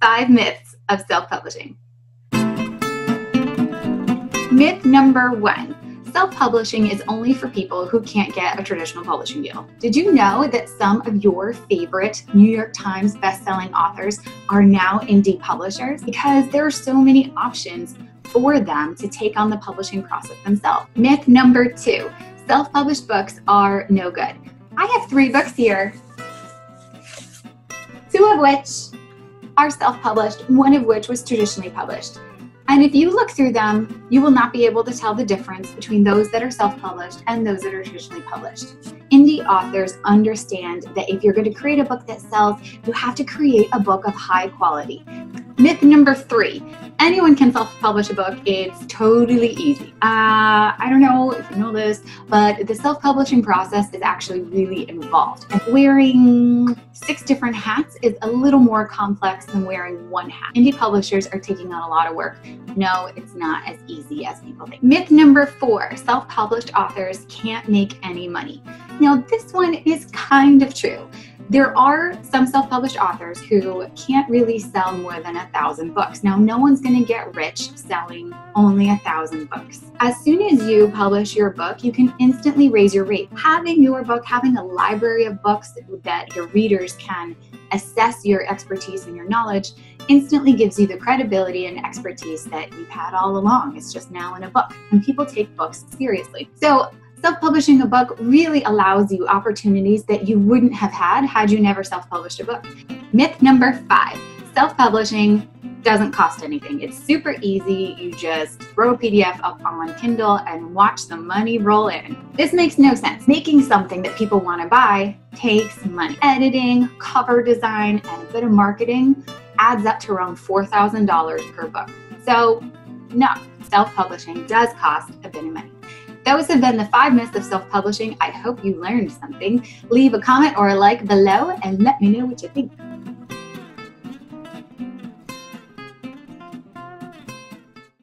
5 myths of self-publishing. Myth number 1. Self-publishing is only for people who can't get a traditional publishing deal. Did you know that some of your favorite New York Times bestselling authors are now indie publishers? Because there are so many options for them to take on the publishing process themselves. Myth number 2. Self-published books are no good. I have 3 books here, 2 of which are self-published, 1 of which was traditionally published. And if you look through them, you will not be able to tell the difference between those that are self-published and those that are traditionally published. Indie authors understand that if you're going to create a book that sells, you have to create a book of high quality. Myth number 3. Anyone can self-publish a book. It's totally easy. I don't know if you know this, but the self-publishing process is actually really involved. And wearing 6 different hats is a little more complex than wearing 1 hat. Indie publishers are taking on a lot of work. No, it's not as easy as people think. Myth number 4. Self-published authors can't make any money. Now, this one is kind of true. There are some self-published authors who can't really sell more than 1,000 books. Now, no one's going to get rich selling only 1,000 books. As soon as you publish your book, you can instantly raise your rate. Having your book, having a library of books that your readers can assess your expertise and your knowledge instantly gives you the credibility and expertise that you've had all along. It's just now in a book, and people take books seriously. So self-publishing a book really allows you opportunities that you wouldn't have had you never self-published a book. Myth number 5, self-publishing doesn't cost anything. It's super easy. You just throw a PDF up on Kindle and watch the money roll in. This makes no sense. Making something that people want to buy takes money. Editing, cover design, and a bit of marketing adds up to around $4,000 per book. So no, self-publishing does cost a bit of money. Those have been the 5 myths of self-publishing. I hope you learned something. Leave a comment or a like below and let me know what you think.